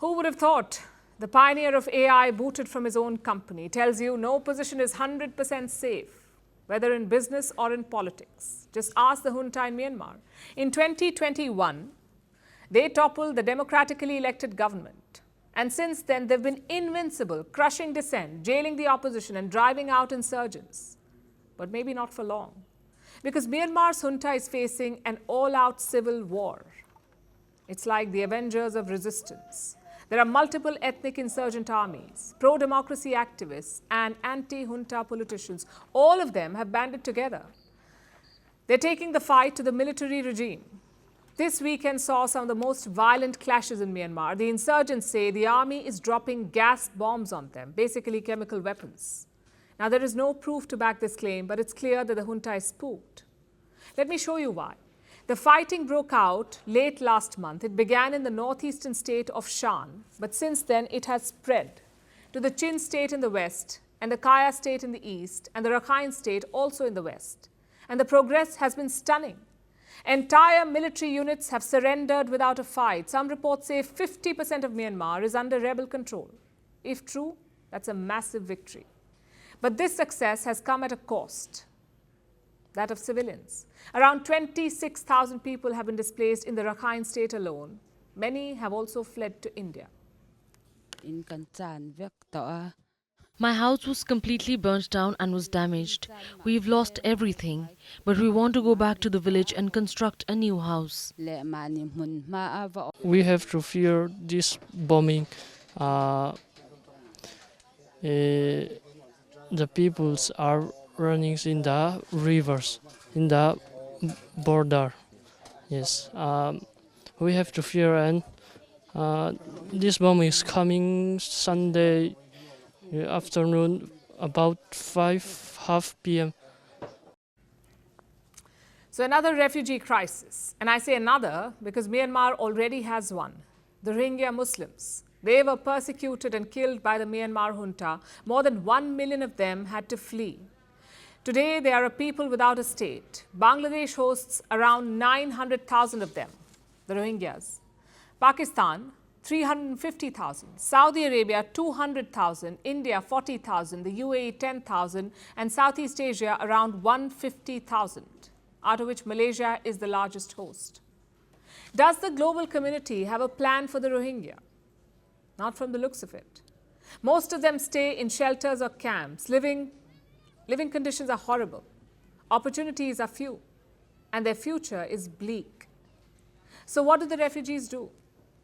Who would have thought? The pioneer of AI, booted from his own company, tells you no position is 100% safe, whether in business or in politics. Just ask the junta in Myanmar. In 2021, they toppled the democratically elected government. And since then, they've been invincible, crushing dissent, jailing the opposition and driving out insurgents. But maybe not for long. Because Myanmar's junta is facing an all-out civil war. It's like the Avengers of resistance. There are multiple ethnic insurgent armies, pro-democracy activists and anti-junta politicians. All of them have banded together. They're taking the fight to the military regime. This weekend saw some of the most violent clashes in Myanmar. The insurgents say the army is dropping gas bombs on them, basically chemical weapons. Now, there is no proof to back this claim, but it's clear that the junta is spooked. Let me show you why. The fighting broke out late last month. It began in the northeastern state of Shan, but since then it has spread to the Chin state in the west and the Kaya state in the east and the Rakhine state also in the west. And the progress has been stunning. Entire military units have surrendered without a fight. Some reports say 50% of Myanmar is under rebel control. If true, that's a massive victory. But this success has come at a cost. That of civilians. Around 26,000 people have been displaced in the Rakhine state alone. Many have also fled to India. My house was completely burnt down and was damaged. We've lost everything, but we want to go back to the village and construct a new house. We have to fear this bombing. The peoples are running in the rivers, in the border. Yes, we have to fear, and this bomb is coming Sunday afternoon about 5:30 p.m. So another refugee crisis, and I say another because Myanmar already has one. The Rohingya Muslims. They were persecuted and killed by the Myanmar junta. More than 1 million of them had to flee. Today, they are a people without a state. Bangladesh hosts around 900,000 of them, the Rohingyas. Pakistan, 350,000. Saudi Arabia, 200,000. India, 40,000. The UAE, 10,000. And Southeast Asia, around 150,000, out of which Malaysia is the largest host. Does the global community have a plan for the Rohingya? Not from the looks of it. Most of them stay in shelters or camps. Living conditions are horrible. Opportunities are few. And their future is bleak. So what do the refugees do?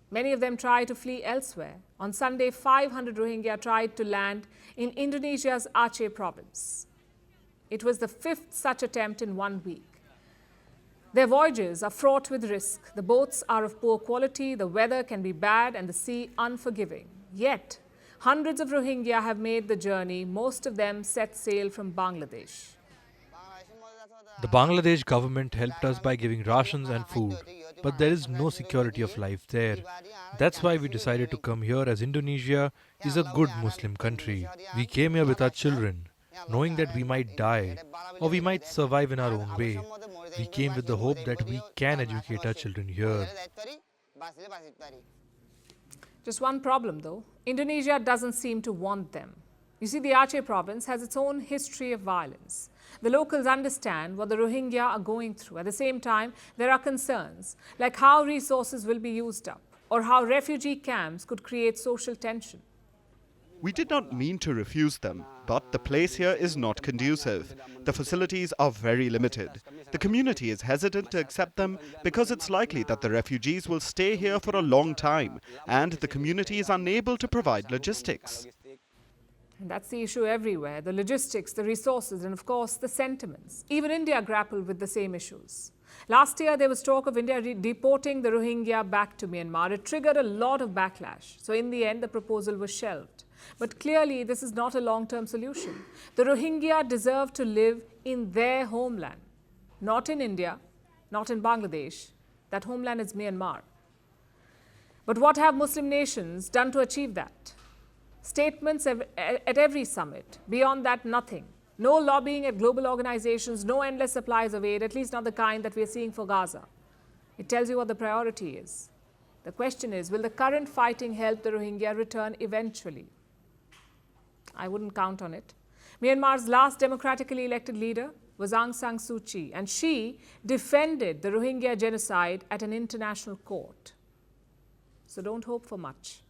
Many of them try to flee elsewhere. On Sunday, 500 Rohingya tried to land in Indonesia's Aceh province. It was the 5th such attempt in 1 week. Their voyages are fraught with risk. The boats are of poor quality, the weather can be bad, and the sea unforgiving. Yet, hundreds of Rohingya have made the journey. Most of them set sail from Bangladesh. The Bangladesh government helped us by giving rations and food, but there is no security of life there. That's why we decided to come here, as Indonesia is a good Muslim country. We came here with our children, knowing that we might die or we might survive in our own way. We came with the hope that we can educate our children here. Just one problem though, Indonesia doesn't seem to want them. You see, the Aceh province has its own history of violence. The locals understand what the Rohingya are going through. At the same time, there are concerns like how resources will be used up or how refugee camps could create social tension. We did not mean to refuse them, but the place here is not conducive. The facilities are very limited. The community is hesitant to accept them because it's likely that the refugees will stay here for a long time, and the community is unable to provide logistics. And that's the issue everywhere, the logistics, the resources, and of course, the sentiments. Even India grappled with the same issues. Last year, there was talk of India deporting the Rohingya back to Myanmar. It triggered a lot of backlash. So in the end, the proposal was shelved. But clearly, this is not a long-term solution. The Rohingya deserve to live in their homeland, not in India, not in Bangladesh. That homeland is Myanmar. But what have Muslim nations done to achieve that? Statements at every summit. Beyond that, nothing. No lobbying at global organizations, no endless supplies of aid, at least not the kind that we are seeing for Gaza. It tells you what the priority is. The question is, will the current fighting help the Rohingya return eventually? I wouldn't count on it. Myanmar's last democratically elected leader was Aung San Suu Kyi, and she defended the Rohingya genocide at an international court. So don't hope for much.